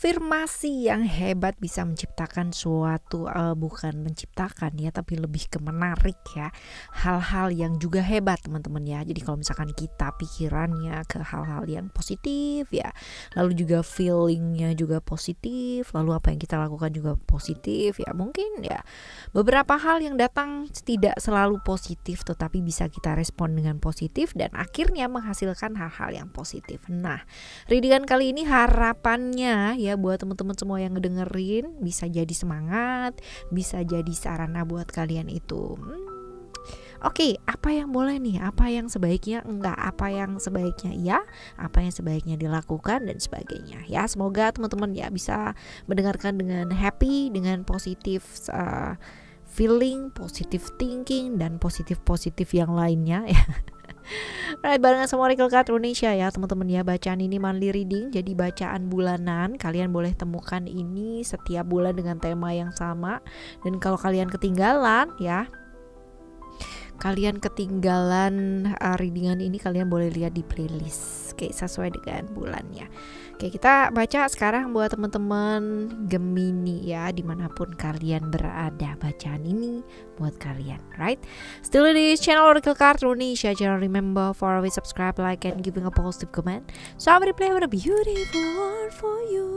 Afirmasi yang hebat bisa menciptakan suatu bukan menciptakan ya, tapi lebih ke menarik ya, hal-hal yang juga hebat teman-teman ya. Jadi kalau misalkan kita pikirannya ke hal-hal yang positif ya, lalu juga feelingnya juga positif, lalu apa yang kita lakukan juga positif ya, mungkin ya beberapa hal yang datang tidak selalu positif tetapi bisa kita respon dengan positif dan akhirnya menghasilkan hal-hal yang positif. Nah, readingan kali ini harapannya ya buat teman-teman semua yang ngedengerin bisa jadi semangat, bisa jadi sarana buat kalian itu. Oke, apa yang boleh nih, apa yang sebaiknya enggak, apa yang sebaiknya iya, apa yang sebaiknya dilakukan dan sebagainya. Ya, semoga teman-teman ya bisa mendengarkan dengan happy, dengan positif feeling, positive thinking dan positif yang lainnya ya. Right, barengan sama Oracle Card Indonesia ya teman-teman ya. Bacaan ini monthly reading, jadi bacaan bulanan. Kalian boleh temukan ini setiap bulan dengan tema yang sama. Dan kalau kalian ketinggalan ya, readingan ini kalian boleh lihat di playlist sesuai dengan bulannya. Oke, kita baca sekarang buat teman-teman Gemini ya, dimanapun kalian berada, bacaan ini buat kalian, right? Still di channel Oracle Card Indonesia, jangan remember for always subscribe, like, and giving a positive comment. So I'm gonna play with a beautiful one for you.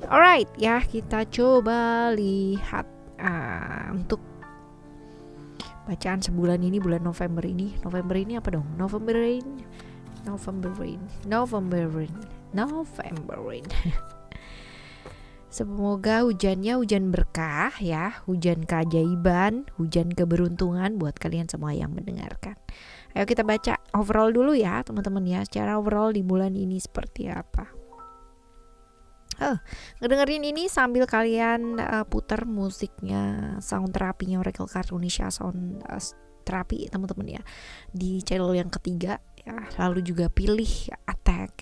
Alright, ya kita coba lihat untuk bacaan sebulan ini, bulan November ini apa dong? November rain. Semoga hujannya hujan berkah ya, hujan keajaiban, hujan keberuntungan buat kalian semua yang mendengarkan. Ayo kita baca overall dulu ya teman-teman ya, secara overall di bulan ini seperti apa. Ngedengerin ini sambil kalian putar musiknya, sound terapinya Oracle Card Indonesia, sound terapi teman-teman ya, di channel yang ketiga ya. Lalu juga pilih attack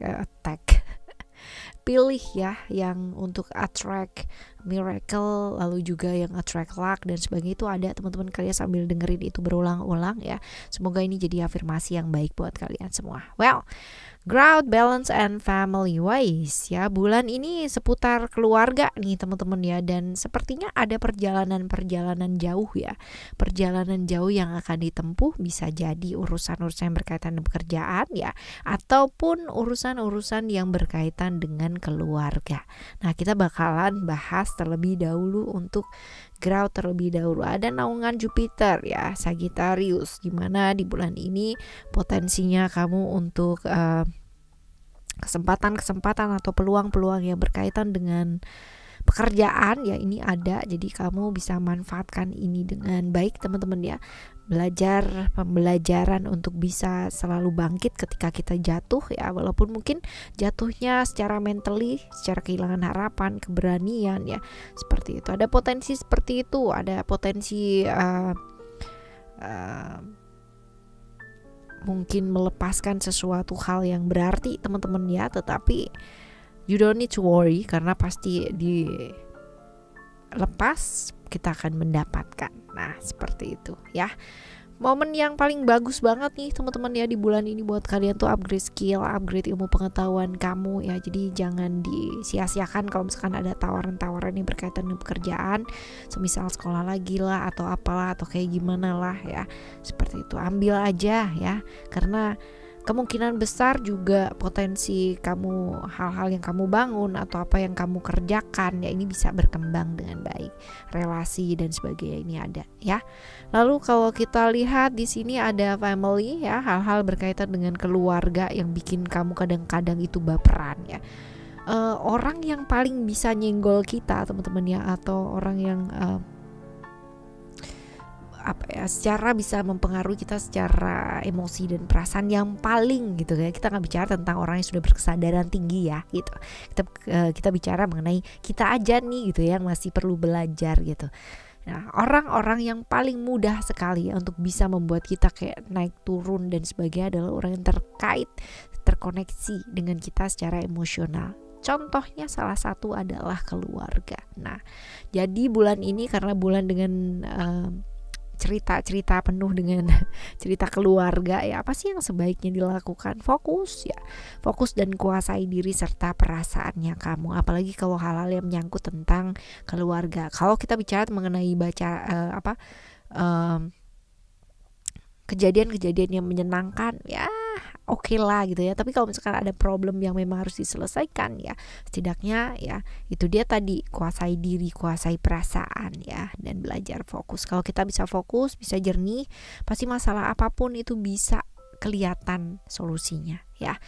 pilih ya yang untuk attract miracle, lalu juga yang attract luck dan sebagainya, itu ada teman-teman. Kalian sambil dengerin itu berulang-ulang ya. Semoga ini jadi afirmasi yang baik buat kalian semua. Well, growth, balance, and family wise ya. Bulan ini seputar keluarga nih teman-teman ya. Dan sepertinya ada perjalanan jauh ya. Perjalanan jauh yang akan ditempuh, bisa jadi urusan-urusan yang berkaitan dengan pekerjaan ya, ataupun urusan-urusan yang berkaitan dengan keluarga. Nah, kita bakalan bahas terlebih dahulu untuk growth terlebih dahulu. Ada naungan Jupiter ya, Sagittarius, dimana di bulan ini potensinya kamu untuk kesempatan atau peluang-peluang yang berkaitan dengan pekerjaan ya, ini ada. Jadi kamu bisa manfaatkan ini dengan baik teman-teman ya. Pembelajaran untuk bisa selalu bangkit ketika kita jatuh ya, walaupun mungkin jatuhnya secara mentally, secara kehilangan harapan, keberanian ya, seperti itu. Ada potensi seperti itu, ada potensi mungkin melepaskan sesuatu hal yang berarti teman-teman ya, tetapi you don't need to worry karena pasti dilepas kita akan mendapatkan. Nah, seperti itu ya. Momen yang paling bagus banget nih teman-teman ya di bulan ini buat kalian tuh upgrade skill, upgrade ilmu pengetahuan kamu ya. Jadi jangan disia-siakan kalau misalkan ada tawaran-tawaran yang berkaitan dengan pekerjaan, semisal sekolah lagi lah atau apalah atau kayak gimana lah ya. Seperti itu, ambil aja ya, karena kemungkinan besar juga potensi kamu, hal-hal yang kamu bangun atau apa yang kamu kerjakan ya, ini bisa berkembang dengan baik. Relasi dan sebagainya ini ada ya. Lalu kalau kita lihat di sini ada family ya, hal-hal berkaitan dengan keluarga yang bikin kamu kadang-kadang itu baperan ya. Orang yang paling bisa nyenggol kita teman-teman ya, atau orang yang secara bisa mempengaruhi kita secara emosi dan perasaan yang paling gitu ya. Kita nggak bicara tentang orang yang sudah berkesadaran tinggi ya gitu. Kita bicara mengenai kita aja nih gitu ya, yang masih perlu belajar gitu. Nah, orang-orang yang paling mudah sekali ya untuk bisa membuat kita kayak naik turun dan sebagainya adalah orang yang terkoneksi dengan kita secara emosional. Contohnya salah satu adalah keluarga. Nah, jadi bulan ini karena bulan dengan cerita-cerita penuh dengan cerita keluarga ya, apa sih yang sebaiknya dilakukan? Fokus ya, fokus dan kuasai diri serta perasaannya kamu, apalagi kalau hal-hal yang menyangkut tentang keluarga. Kalau kita bicara mengenai kejadian-kejadian yang menyenangkan ya oke lah gitu ya, tapi kalau misalkan ada problem yang memang harus diselesaikan ya setidaknya ya itu dia tadi, kuasai diri, kuasai perasaan ya, dan belajar fokus. Kalau kita bisa fokus, bisa jernih, pasti masalah apapun itu bisa kelihatan solusinya ya.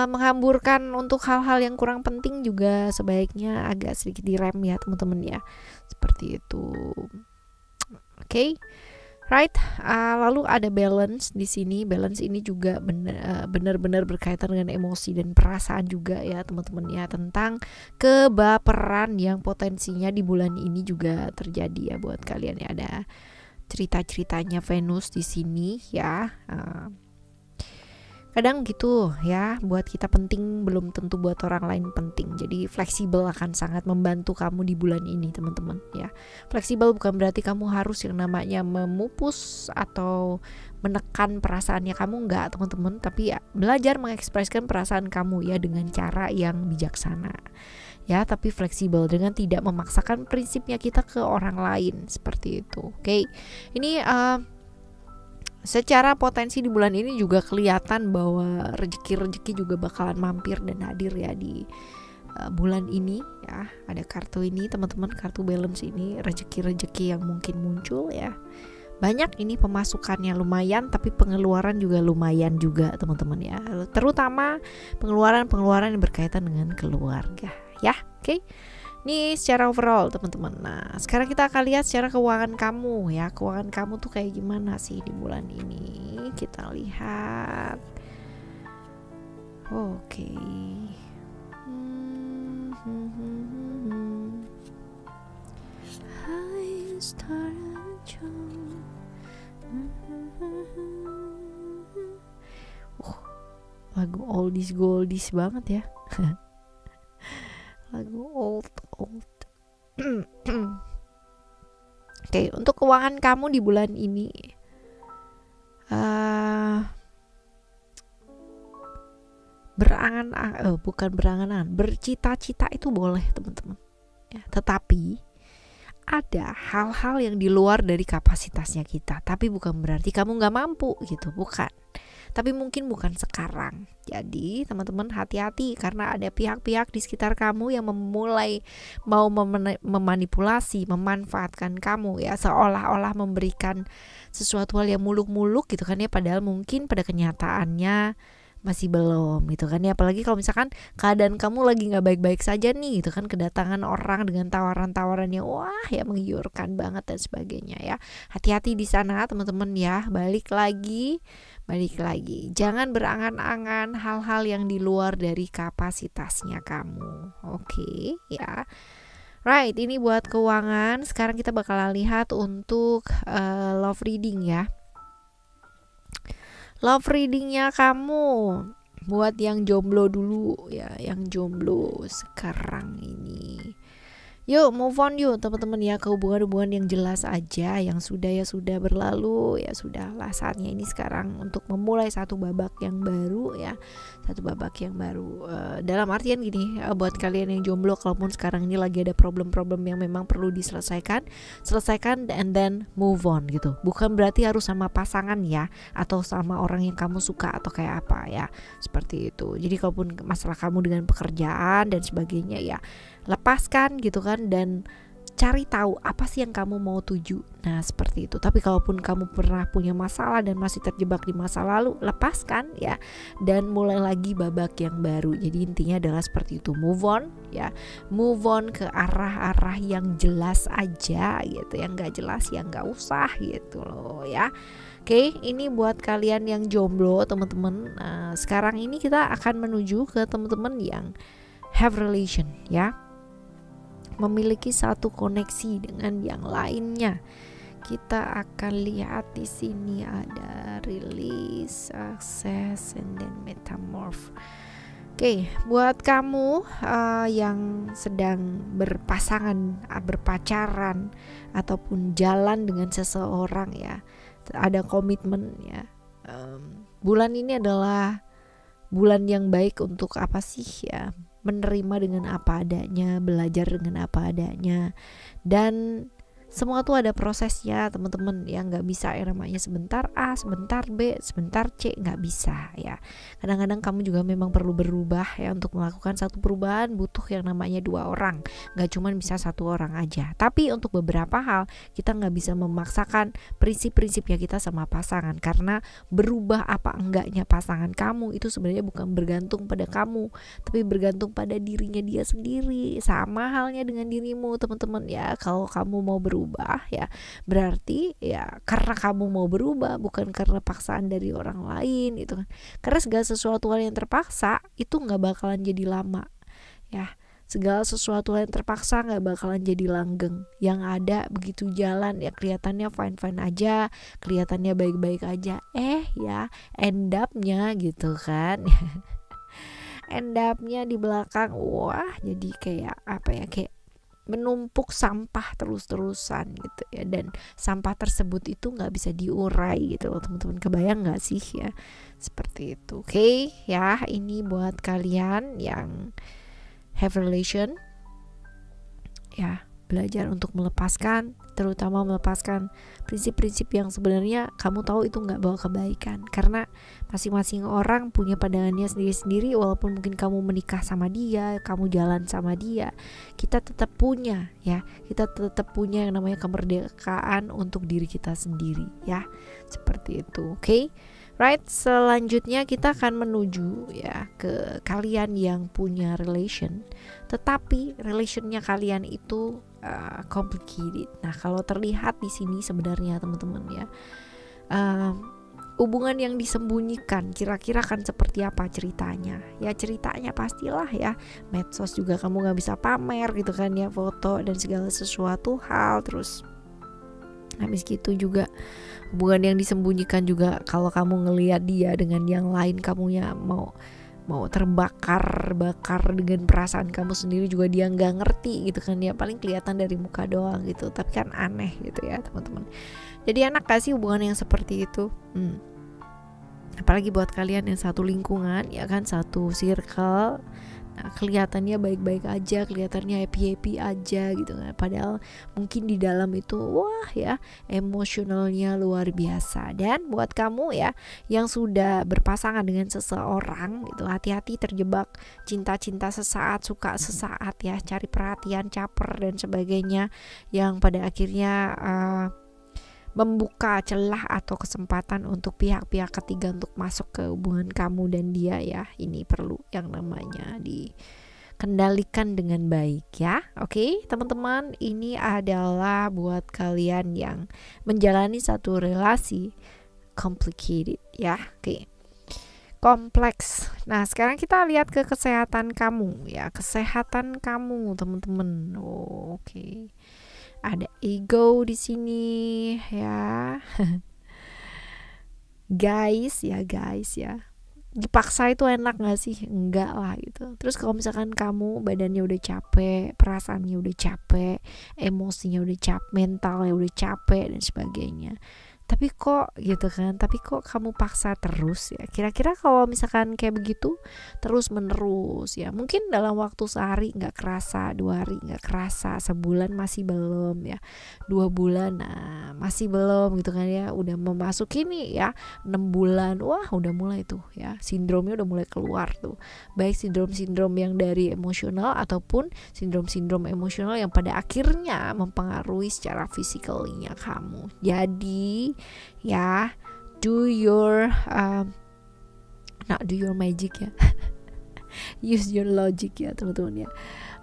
Menghamburkan untuk hal-hal yang kurang penting juga sebaiknya agak sedikit direm ya teman-teman ya, seperti itu. Oke. Right, lalu ada balance di sini. Balance ini juga benar-benar berkaitan dengan emosi dan perasaan juga ya teman-teman ya, tentang kebaperan yang potensinya di bulan ini juga terjadi ya buat kalian ya. Ada cerita-ceritanya Venus di sini ya. Kadang gitu ya, buat kita penting belum tentu buat orang lain penting. Jadi fleksibel akan sangat membantu kamu di bulan ini teman-teman ya. Fleksibel bukan berarti kamu harus yang namanya memupus atau menekan perasaannya kamu, enggak teman-teman. Tapi ya belajar mengekspresikan perasaan kamu ya dengan cara yang bijaksana ya, tapi fleksibel dengan tidak memaksakan prinsipnya kita ke orang lain, seperti itu. Oke. Ini secara potensi di bulan ini juga kelihatan bahwa rezeki juga bakalan mampir dan hadir ya di bulan ini ya. Ada kartu ini teman-teman, kartu balance ini, rezeki yang mungkin muncul ya. Banyak ini pemasukannya lumayan, tapi pengeluaran juga lumayan juga teman-teman ya. Terutama pengeluaran yang berkaitan dengan keluarga ya. Oke. Ini secara overall teman-teman. Nah sekarang kita akan lihat secara keuangan kamu ya. Keuangan kamu tuh kayak gimana sih di bulan ini. Kita lihat. Oke. Lagu oldies goldies banget ya. Lagu old. Oke, untuk keuangan kamu di bulan ini bercita-cita itu boleh teman-teman ya, tetapi ada hal-hal yang di luar dari kapasitasnya kita. Tapi bukan berarti kamu gak mampu gitu, bukan. Tapi mungkin bukan sekarang. Jadi teman-teman hati-hati, karena ada pihak-pihak di sekitar kamu yang mulai mau memanipulasi, memanfaatkan kamu ya, seolah-olah memberikan sesuatu hal yang muluk-muluk gitu kan ya, padahal mungkin pada kenyataannya masih belum gitu kan ya. Apalagi kalau misalkan keadaan kamu lagi nggak baik-baik saja nih gitu kan, kedatangan orang dengan tawaran-tawaran yang wah ya menggiurkan banget dan sebagainya ya. Hati-hati di sana teman-teman ya. Balik lagi, jangan berangan-angan hal-hal yang di luar dari kapasitasnya kamu. Oke ya. Right, ini buat keuangan. Sekarang kita bakalan lihat untuk love reading ya. Love readingnya kamu buat yang jomblo dulu ya, yang jomblo sekarang ini. Yuk move on yuk teman-teman ya, ke hubungan-hubungan yang jelas aja, yang sudah berlalu ya sudahlah, saatnya ini sekarang untuk memulai satu babak yang baru ya, dalam artian gini, buat kalian yang jomblo, kalaupun sekarang ini lagi ada problem-problem yang memang perlu selesaikan and then move on gitu. Bukan berarti harus sama pasangan ya, atau sama orang yang kamu suka atau kayak apa ya, seperti itu. Jadi kalaupun masalah kamu dengan pekerjaan dan sebagainya ya, lepaskan gitu kan, dan cari tahu apa sih yang kamu mau tuju. Nah seperti itu. Tapi kalaupun kamu pernah punya masalah dan masih terjebak di masa lalu, lepaskan ya, dan mulai lagi babak yang baru. Jadi intinya adalah seperti itu, move on ya, move on ke arah-arah yang jelas aja gitu, yang gak jelas ya gak usah gitu loh ya. Oke, ini buat kalian yang jomblo teman-teman. Nah, sekarang ini kita akan menuju ke teman-teman yang have relation ya, memiliki satu koneksi dengan yang lainnya. Kita akan lihat di sini ada release, access, and then metamorph. Oke, buat kamu yang sedang berpacaran ataupun jalan dengan seseorang ya, ada komitmen ya. Bulan ini adalah bulan yang baik untuk apa sih ya? Menerima dengan apa adanya, belajar dengan apa adanya, dan semua tuh ada prosesnya teman-teman, ya nggak bisa yang namanya sebentar A, sebentar B, sebentar C, nggak bisa ya. Kadang-kadang kamu juga memang perlu berubah ya. Untuk melakukan satu perubahan butuh yang namanya 2 orang, nggak cuma bisa 1 orang aja. Tapi untuk beberapa hal kita nggak bisa memaksakan prinsip-prinsipnya kita sama pasangan, karena berubah apa enggaknya pasangan kamu itu sebenarnya bukan bergantung pada kamu, tapi bergantung pada dirinya dia sendiri. Sama halnya dengan dirimu teman-teman ya. Kalau kamu mau berubah ya berarti ya karena kamu mau berubah, bukan karena paksaan dari orang lain gitu kan. Karena segala sesuatu hal yang terpaksa itu nggak bakalan jadi lama ya. Segala sesuatu yang terpaksa nggak bakalan jadi langgeng. Yang ada begitu jalan ya kelihatannya fine-fine aja, kelihatannya baik-baik aja, ya end up-nya gitu kan. End up-nya di belakang wah jadi kayak apa ya, kayak menumpuk sampah terus-terusan gitu ya. Dan sampah tersebut itu nggak bisa diurai gitu loh teman-teman. Kebayang nggak sih ya seperti itu. Oke, ya ini buat kalian yang have relation ya, belajar untuk melepaskan, terutama melepaskan prinsip-prinsip yang sebenarnya kamu tahu itu nggak bawa kebaikan. Karena masing-masing orang punya pandangannya sendiri-sendiri. Walaupun mungkin kamu menikah sama dia, kamu jalan sama dia, kita tetap punya ya, kita tetap punya yang namanya kemerdekaan untuk diri kita sendiri ya, seperti itu. Oke, right, selanjutnya kita akan menuju ya ke kalian yang punya relation, tetapi relationnya kalian itu complicated. Nah, kalau terlihat di sini sebenarnya teman-teman ya, hubungan yang disembunyikan kira-kira kan seperti apa ceritanya? Ya ceritanya pastilah ya medsos juga kamu nggak bisa pamer gitu kan ya, foto dan segala sesuatu hal. Terus habis gitu juga hubungan yang disembunyikan juga, kalau kamu ngelihat dia dengan yang lain, kamu ya mau terbakar dengan perasaan kamu sendiri juga, dia nggak ngerti gitu kan ya, paling kelihatan dari muka doang gitu, tapi kan aneh gitu ya teman-teman. Jadi enak gak sih hubungan yang seperti itu? Apalagi buat kalian yang satu lingkungan ya kan, satu circle. Nah, kelihatannya baik-baik aja, kelihatannya happy-happy aja gitu kan. Padahal mungkin di dalam itu wah ya emosionalnya luar biasa. Dan buat kamu ya yang sudah berpasangan dengan seseorang gitu, hati-hati terjebak cinta-cinta sesaat, suka sesaat ya, cari perhatian, caper dan sebagainya, yang pada akhirnya membuka celah atau kesempatan untuk pihak-pihak ketiga untuk masuk ke hubungan kamu dan dia ya. Ini perlu yang namanya dikendalikan dengan baik ya. Oke, teman-teman, ini adalah buat kalian yang menjalani satu relasi complicated ya. Oke. Kompleks. Nah, sekarang kita lihat ke kesehatan kamu ya. Kesehatan kamu, teman-teman. Oke. Ada ego di sini ya. guys ya dipaksa itu enak gak sih? Enggak lah gitu. Terus kalau misalkan kamu badannya udah capek, perasaannya udah capek, emosinya udah capek, mentalnya udah capek dan sebagainya, tapi kok gitu kan, tapi kok kamu paksa terus ya. Kira-kira kalau misalkan kayak begitu terus menerus ya, mungkin dalam waktu sehari nggak kerasa, 2 hari nggak kerasa, sebulan masih belum ya, 2 bulan nah masih belum gitu kan ya, udah memasuki nih ya 6 bulan, wah udah mulai tuh ya, sindromnya udah mulai keluar tuh, baik sindrom-sindrom yang dari emosional ataupun sindrom-sindrom emosional yang pada akhirnya mempengaruhi secara fisikalinya kamu. Jadi ya do your not do your magic ya use your logic ya teman-teman ya,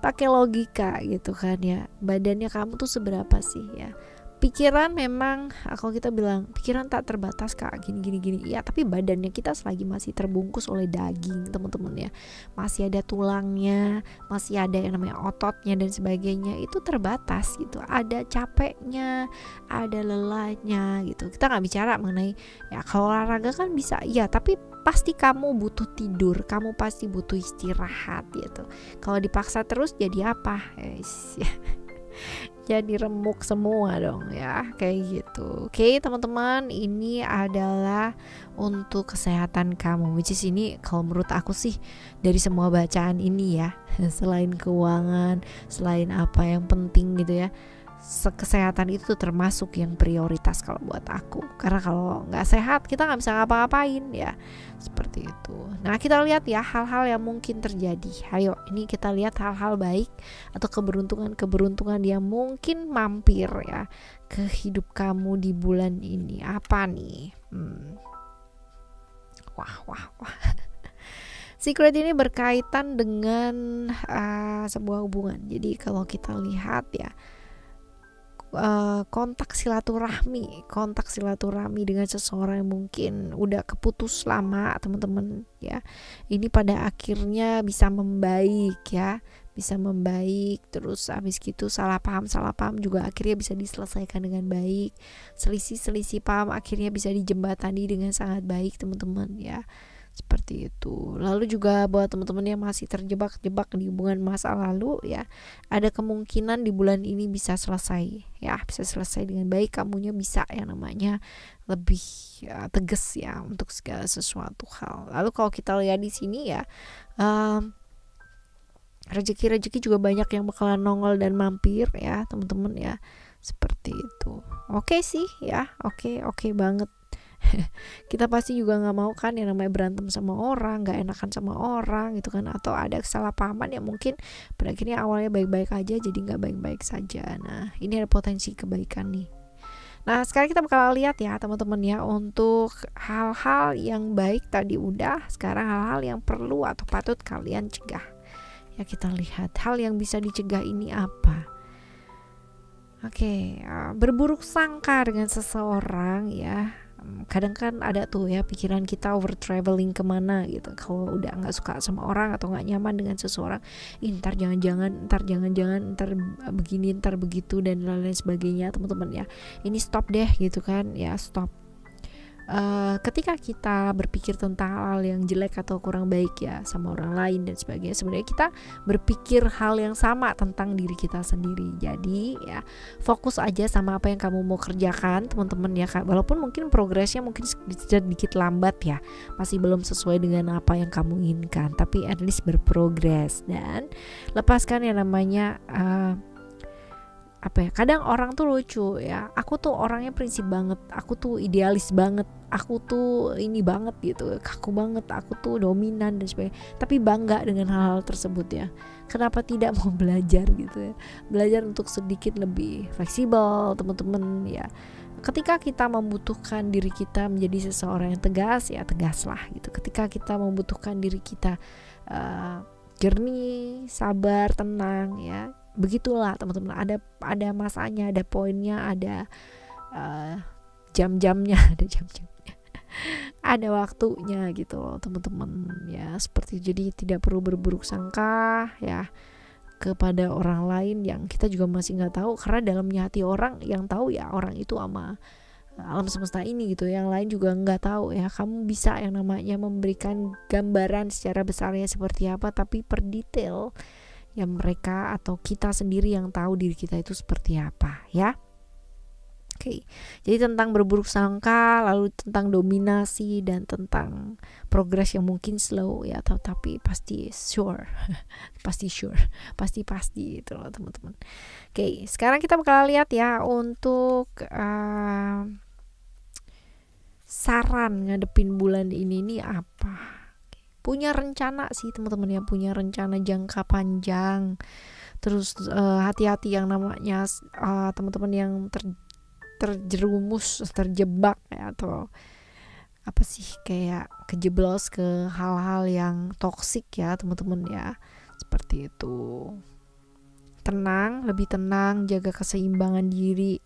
pakai logika gitu kan ya. Badannya kamu tuh seberapa sih ya, Pikiran memang, kalau kita bilang pikiran tak terbatas kak, gini ya, tapi badannya kita selagi masih terbungkus oleh daging teman-teman ya, masih ada tulangnya, masih ada yang namanya ototnya dan sebagainya, itu terbatas gitu, ada capeknya, ada lelahnya gitu. Kita nggak bicara mengenai ya kalau olahraga kan bisa ya, tapi pasti kamu butuh tidur, kamu pasti butuh istirahat gitu. Kalau dipaksa terus jadi apa? Ya. Jadi remuk semua dong ya, kayak gitu. Oke teman-teman, ini adalah untuk kesehatan kamu, which is ini kalau menurut aku sih dari semua bacaan ini ya, selain keuangan, selain apa yang penting gitu ya, kesehatan itu termasuk yang prioritas kalau buat aku, karena kalau nggak sehat kita nggak bisa ngapa-ngapain ya, seperti itu. Nah kita lihat ya hal-hal yang mungkin terjadi. Ayo ini kita lihat hal-hal baik atau keberuntungan yang mungkin mampir ya ke hidup kamu di bulan ini. Apa nih? Wah. Secret ini berkaitan dengan sebuah hubungan. Jadi kalau kita lihat ya, kontak silaturahmi dengan seseorang yang mungkin udah keputus lama teman-teman ya, ini pada akhirnya bisa membaik ya, terus habis gitu salah paham juga akhirnya bisa diselesaikan dengan baik, selisih paham akhirnya bisa dijembatani dengan sangat baik teman-teman ya, seperti itu. Lalu juga buat teman-teman yang masih terjebak di hubungan masa lalu ya, ada kemungkinan di bulan ini bisa selesai ya, bisa selesai dengan baik, kamunya bisa yang namanya lebih tegas ya untuk segala sesuatu hal. Lalu kalau kita lihat di sini ya, rezeki juga banyak yang bakalan nongol dan mampir ya teman-teman ya, seperti itu. Oke sih ya, oke banget. Kita pasti juga nggak mau kan yang namanya berantem sama orang, nggak enakan sama orang gitu kan, atau ada kesalahpahaman yang mungkin pada akhirnya awalnya baik-baik aja jadi nggak baik-baik saja. Nah ini ada potensi kebaikan nih. Nah sekarang kita bakal lihat ya teman-teman ya, untuk hal-hal yang baik tadi udah, sekarang hal-hal yang perlu atau patut kalian cegah ya. Kita lihat hal yang bisa dicegah ini apa. Oke, berburuk sangka dengan seseorang ya. Kadang kan ada tuh ya pikiran kita over traveling kemana gitu, kalau udah nggak suka sama orang atau nggak nyaman dengan seseorang, ntar jangan-jangan, ntar begini, ntar begitu dan lain-lain sebagainya teman-teman ya. Ini stop deh gitu kan ya, stop. Ketika kita berpikir tentang hal yang jelek atau kurang baik ya sama orang lain dan sebagainya, sebenarnya kita berpikir hal yang sama tentang diri kita sendiri. Jadi ya fokus aja sama apa yang kamu mau kerjakan teman-teman ya, walaupun mungkin progresnya mungkin sedikit lambat ya, masih belum sesuai dengan apa yang kamu inginkan, tapi at least berprogres. Dan lepaskan yang namanya kadang orang tuh lucu ya, aku tuh orangnya prinsip banget, aku tuh idealis banget, aku tuh ini banget gitu, kaku banget, aku tuh dominan dan sebagainya, tapi bangga dengan hal-hal tersebut ya. Kenapa tidak mau belajar gitu ya, belajar untuk sedikit lebih fleksibel teman-teman ya. Ketika kita membutuhkan diri kita menjadi seseorang yang tegas ya tegaslah gitu. Ketika kita membutuhkan diri kita jernih, sabar, tenang ya, begitulah teman-teman. Ada masanya, ada poinnya, ada jam-jamnya, ada waktunya gitu loh teman-teman ya, seperti jadi tidak perlu berburuk sangka ya kepada orang lain yang kita juga masih nggak tahu, karena dalamnya hati orang yang tahu ya orang itu sama alam semesta ini gitu, yang lain juga nggak tahu ya. Kamu bisa yang namanya memberikan gambaran secara besarnya seperti apa, tapi per detail yang mereka atau kita sendiri yang tahu diri kita itu seperti apa ya. Oke, jadi tentang berburuk sangka, lalu tentang dominasi dan tentang progres yang mungkin slow ya, tapi pasti sure, pasti itu loh teman-teman. Oke, sekarang kita bakal lihat ya untuk saran ngadepin bulan ini nih apa. Punya rencana sih teman-teman ya, punya rencana jangka panjang. Terus hati-hati yang namanya teman-teman yang terjebak ya, atau apa sih, kayak kejeblos ke hal-hal yang toksik ya teman-teman ya, seperti itu. Lebih tenang, jaga keseimbangan diri,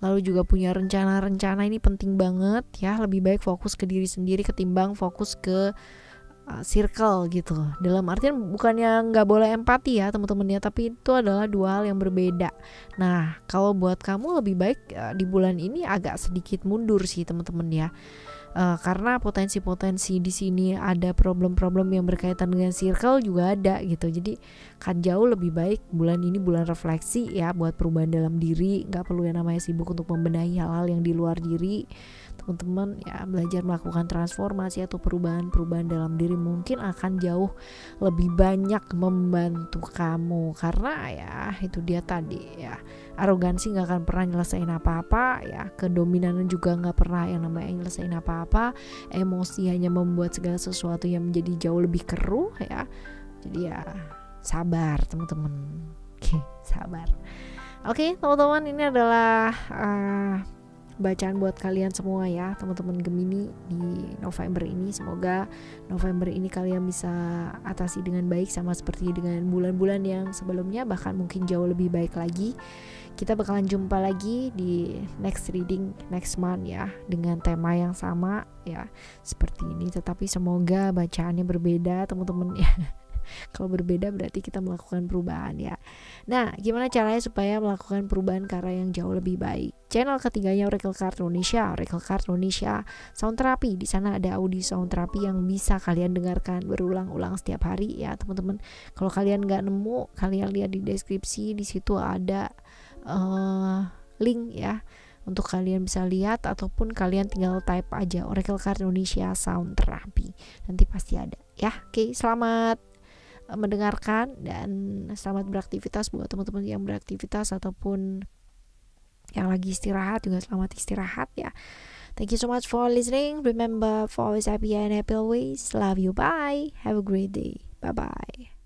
lalu juga punya rencana-rencana. Ini penting banget ya, lebih baik fokus ke diri sendiri ketimbang fokus ke circle gitu. Dalam artian bukannya nggak boleh empati ya teman-teman ya, tapi itu adalah dua hal yang berbeda. Nah, kalau buat kamu lebih baik di bulan ini agak sedikit mundur sih teman-teman ya. Karena potensi-potensi di sini ada problem-problem yang berkaitan dengan circle juga ada gitu. Jadi kan jauh lebih baik bulan ini bulan refleksi ya, buat perubahan dalam diri. Nggak perlu yang namanya sibuk untuk membenahi hal-hal yang di luar diri. Teman-teman ya, belajar melakukan transformasi atau perubahan-perubahan dalam diri mungkin akan jauh lebih banyak membantu kamu. Karena ya itu dia tadi ya, arogansi nggak akan pernah nyelesain apa-apa ya, kedominanan juga nggak pernah yang namanya nyelesain apa-apa, emosi hanya membuat segala sesuatu yang menjadi jauh lebih keruh ya. Jadi ya sabar teman-teman. Oke, sabar. Oke teman-teman, ini adalah bacaan buat kalian semua ya, teman-teman Gemini di November ini. Semoga November ini kalian bisa atasi dengan baik, sama seperti dengan bulan-bulan yang sebelumnya, bahkan mungkin jauh lebih baik lagi. Kita bakalan jumpa lagi di next reading next month ya, dengan tema yang sama ya seperti ini, tetapi semoga bacaannya berbeda teman-teman ya. Kalau berbeda berarti kita melakukan perubahan ya. Nah, gimana caranya supaya melakukan perubahan ke arah yang jauh lebih baik? Channel ketiganya Oracle Card Indonesia, Oracle Card Indonesia Sound Therapy. Di sana ada audio sound therapy yang bisa kalian dengarkan berulang-ulang setiap hari ya, teman-teman. Kalau kalian nggak nemu, kalian lihat di deskripsi, di situ ada link ya, untuk kalian bisa lihat, ataupun kalian tinggal type aja Oracle Card Indonesia Sound Therapy, nanti pasti ada ya. Oke, selamat mendengarkan dan selamat beraktivitas buat teman-teman yang beraktivitas ataupun yang lagi istirahat juga, selamat istirahat ya. Thank you so much for listening. Remember, for always happy and happy always. Love you. Bye. Have a great day. Bye bye.